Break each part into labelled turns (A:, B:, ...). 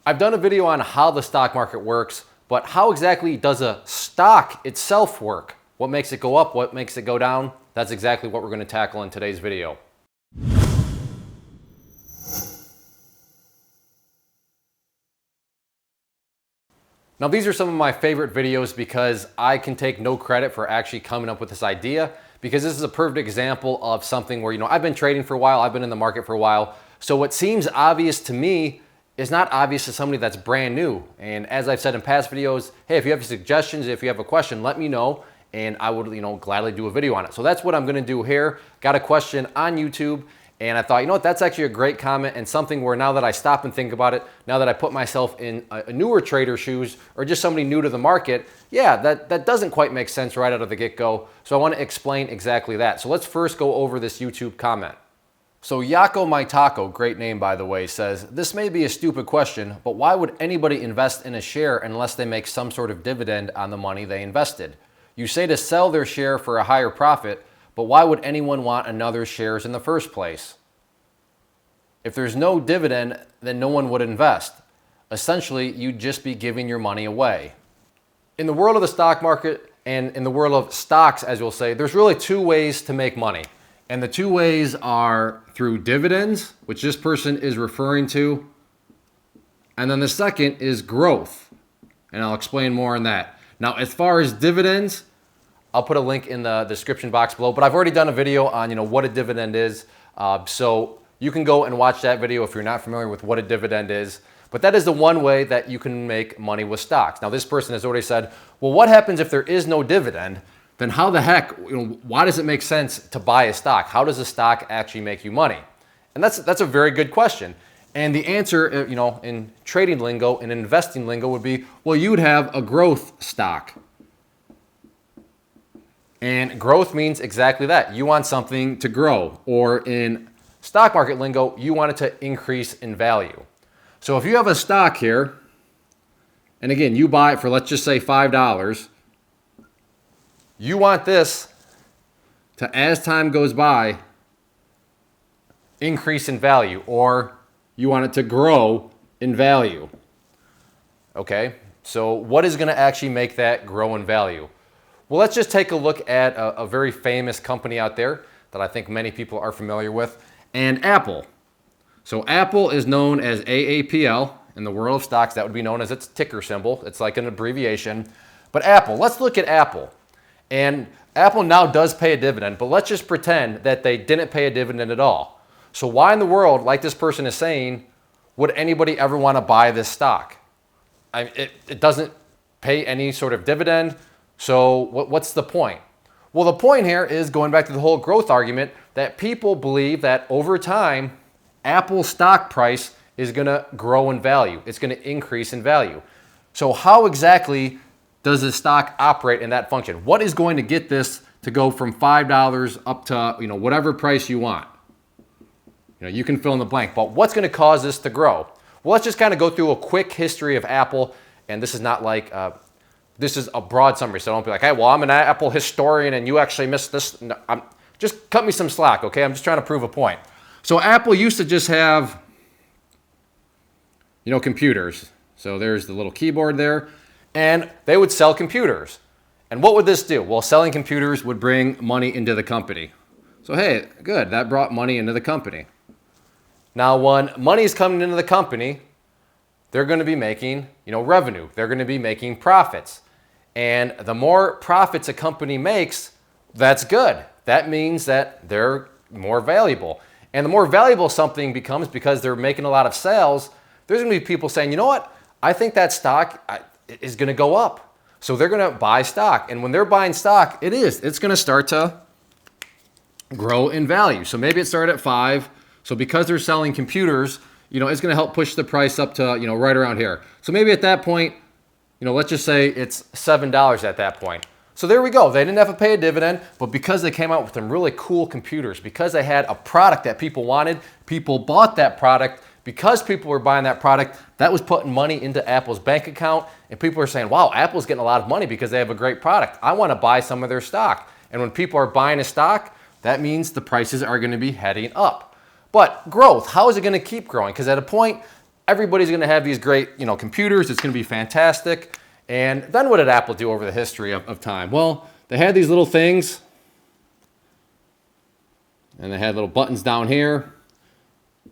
A: I've done a video on how the stock market works, but how exactly does a stock itself work? What makes it go up? What makes it go down? That's exactly what we're going to tackle in today's video. Now, these are some of my favorite videos because I can take no credit for actually coming up with this idea, because this is a perfect example of something where, I've been trading for a while, I've been in the market for a while. So what seems obvious to me is not obvious to somebody that's brand new. And as I've said in past videos, hey, if you have suggestions, if you have a question, let me know and I would, gladly do a video on it. So that's what I'm gonna do here. Got a question on YouTube and I thought, that's actually a great comment and something where now that I stop and think about it, now that I put myself in a newer trader shoes or just somebody new to the market, yeah, that doesn't quite make sense right out of the get-go. So I wanna explain exactly that. So let's first go over this YouTube comment. So Yako My Taco, great name by the way, says, this may be a stupid question, but why would anybody invest in a share unless they make some sort of dividend on the money they invested? You say to sell their share for a higher profit, but why would anyone want another shares in the first place? If there's no dividend, then no one would invest. Essentially, you'd just be giving your money away. In the world of the stock market and in the world of stocks, as you'll say, there's really two ways to make money. And the two ways are through dividends, which this person is referring to. And then the second is growth. And I'll explain more on that. Now, as far as dividends, I'll put a link in the description box below, but I've already done a video on, what a dividend is. So you can go and watch that video if you're not familiar with what a dividend is. But that is the one way that you can make money with stocks. Now, this person has already said, well, what happens if there is no dividend? Then how the heck, why does it make sense to buy a stock? How does a stock actually make you money? And that's a very good question. And the answer, in trading lingo, in investing lingo would be, well, you would have a growth stock. And growth means exactly that. You want something to grow, or in stock market lingo, you want it to increase in value. So if you have a stock here, and again, you buy it for, let's just say $5, you want this to, as time goes by, increase in value, or you want it to grow in value. Okay, so what is going to actually make that grow in value? Well, let's just take a look at a very famous company out there that I think many people are familiar with, and Apple. So Apple is known as AAPL in the world of stocks. That would be known as its ticker symbol. It's like an abbreviation. But Apple, let's look at Apple. And Apple now does pay a dividend, but let's just pretend that they didn't pay a dividend at all. So why in the world, like this person is saying, would anybody ever want to buy this stock? It doesn't pay any sort of dividend, so what's the point? Well, the point here is going back to the whole growth argument that people believe that over time, Apple's stock price is going to grow in value. It's going to increase in value. So how exactly does the stock operate in that function? What is going to get this to go from $5 up to whatever price you want? You can fill in the blank, but what's going to cause this to grow? Well, let's just kind of go through a quick history of Apple, and this is not like this is a broad summary, so don't be like, hey, well, I'm an Apple historian and you actually missed this. No, just cut me some slack, okay? I'm just trying to prove a point. So Apple used to just have, computers. So there's the little keyboard there. And they would sell computers. And what would this do? Well, selling computers would bring money into the company. So hey, good, that brought money into the company. Now, when money is coming into the company, they're going to be making, revenue. They're going to be making profits. And the more profits a company makes, that's good. That means that they're more valuable. And the more valuable something becomes because they're making a lot of sales, there's going to be people saying, you know what? I think that stock is going to go up. So they're going to buy stock. And when they're buying stock, it's going to start to grow in value. So maybe it started at 5. So because they're selling computers, it's going to help push the price up to, right around here. So maybe at that point, let's just say it's $7 at that point. So there we go. They didn't have to pay a dividend, but because they came out with some really cool computers, because they had a product that people wanted, people bought that product. Because people were buying that product, that was putting money into Apple's bank account, and people are saying, wow, Apple's getting a lot of money because they have a great product. I want to buy some of their stock. And when people are buying a stock, that means the prices are going to be heading up. But growth, how is it going to keep growing? Because at a point, everybody's going to have these great, computers. It's going to be fantastic. And then what did Apple do over the history of time? Well, they had these little things, and they had little buttons down here.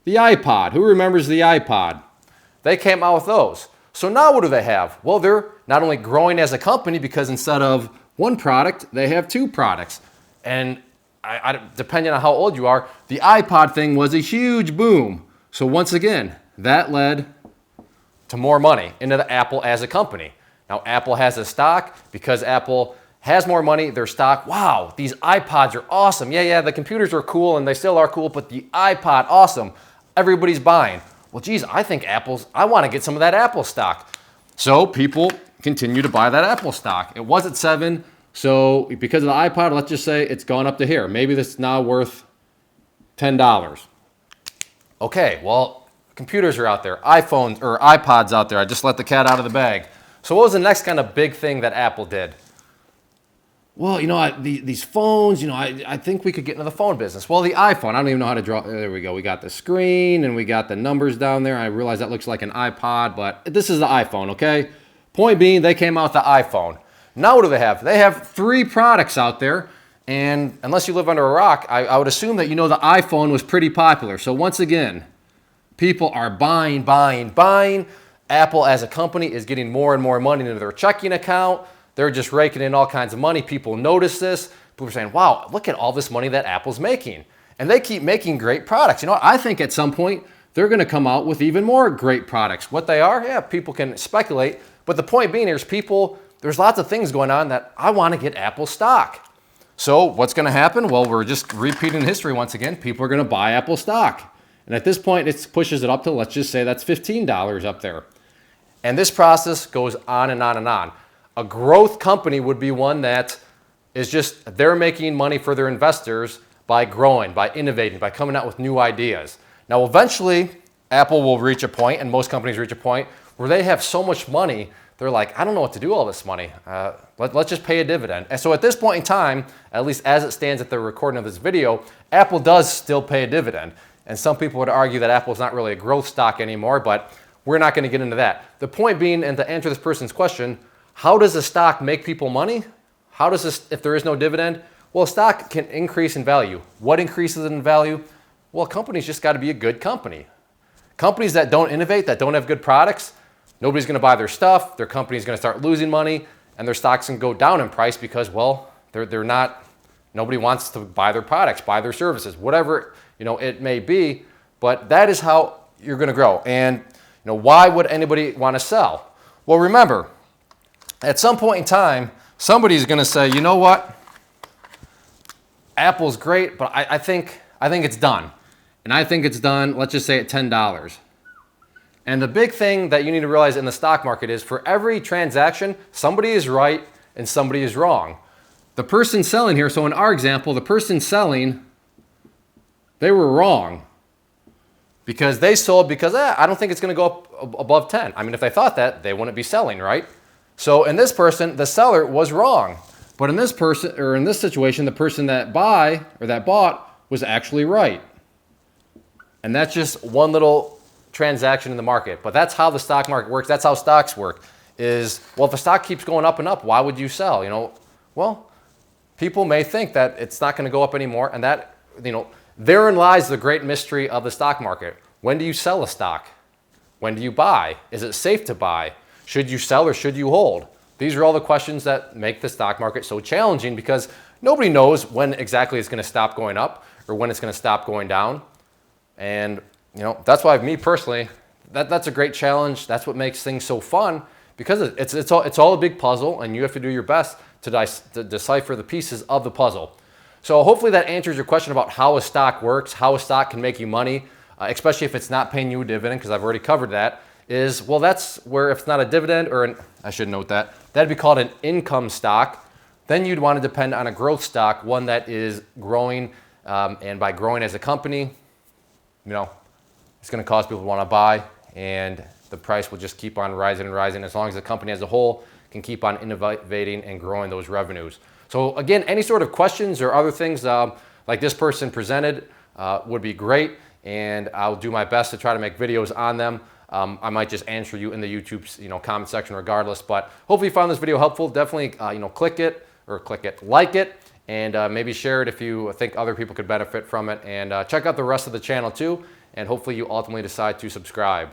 A: The iPod. Who remembers the iPod? They came out with those. So now what do they have? Well, they're not only growing as a company because instead of one product, they have two products. And depending on how old you are, the iPod thing was a huge boom. So once again, that led to more money into the Apple as a company. Now, Apple has a stock because Apple has more money, their stock, wow, these iPods are awesome. Yeah, the computers are cool and they still are cool, but the iPod, awesome. Everybody's buying. Well, geez, I want to get some of that Apple stock. So people continue to buy that Apple stock. It was at 7, so because of the iPod, let's just say it's gone up to here. Maybe this is now worth $10. Okay, well, computers are out there, iPhones or iPods out there. I just let the cat out of the bag. So what was the next kind of big thing that Apple did? Well, these phones, I think we could get into the phone business. Well, the iPhone, I don't even know how to draw. There we go. We got the screen and we got the numbers down there. I realize that looks like an iPod, but this is the iPhone, okay? Point being, they came out with the iPhone. Now what do they have? They have 3 products out there, and unless you live under a rock, I would assume that the iPhone was pretty popular. So once again, people are buying. Apple as a company is getting more and more money into their checking account. They're just raking in all kinds of money. People notice this. People are saying, wow, look at all this money that Apple's making. And they keep making great products. I think at some point they're going to come out with even more great products. What they are, yeah, people can speculate. But the point being is there's lots of things going on that I want to get Apple stock. So what's going to happen? Well, we're just repeating history once again. People are going to buy Apple stock. And at this point, it pushes it up to, let's just say that's $15 up there. And this process goes on and on and on. A growth company would be one that is just, they're making money for their investors by growing, by innovating, by coming out with new ideas. Now, eventually, Apple will reach a point, and most companies reach a point, where they have so much money, they're like, I don't know what to do with all this money. Let's just pay a dividend. And so at this point in time, at least as it stands at the recording of this video, Apple does still pay a dividend. And some people would argue that Apple's not really a growth stock anymore, but we're not going to get into that. The point being, and to answer this person's question, how does a stock make people money? How does this, if there is no dividend? Well, a stock can increase in value. What increases in value? Well, a company's just got to be a good company. Companies that don't innovate, that don't have good products, nobody's going to buy their stuff. Their company's going to start losing money, and their stocks can go down in price because, well, they're not. Nobody wants to buy their products, buy their services, whatever it may be. But that is how you're going to grow. And why would anybody want to sell? Well, remember, at some point in time, somebody's going to say, you know what? Apple's great, but I think it's done. And I think it's done, let's just say at $10. And the big thing that you need to realize in the stock market is for every transaction, somebody is right and somebody is wrong. The person selling here, so in our example, the person selling, they were wrong. Because they sold because, I don't think it's going to go up above 10. I mean, if they thought that, they wouldn't be selling, right? So in this person, the seller was wrong. But in this person, or in this situation, the person that bought was actually right. And that's just one little transaction in the market. But that's how the stock market works. That's how stocks work. Is, well, if the stock keeps going up and up, why would you sell? Well, people may think that it's not going to go up anymore, and that, therein lies the great mystery of the stock market. When do you sell a stock? When do you buy? Is it safe to buy? Should you sell or should you hold? These are all the questions that make the stock market so challenging because nobody knows when exactly it's going to stop going up or when it's going to stop going down. And, that's why me personally, that's a great challenge. That's what makes things so fun because it's all a big puzzle and you have to do your best to decipher the pieces of the puzzle. So hopefully that answers your question about how a stock works, how a stock can make you money, especially if it's not paying you a dividend, because I've already covered that, well, that's where if it's not a dividend, I should note that, that'd be called an income stock. Then you'd want to depend on a growth stock, one that is growing, and by growing as a company, it's going to cause people to want to buy, and the price will just keep on rising and rising as long as the company as a whole can keep on innovating and growing those revenues. So again, any sort of questions or other things like this person presented would be great, and I'll do my best to try to make videos on them. I might just answer you in the YouTube comment section regardless. But hopefully you found this video helpful. Definitely click it, like it, and maybe share it if you think other people could benefit from it. And check out the rest of the channel too. And hopefully you ultimately decide to subscribe.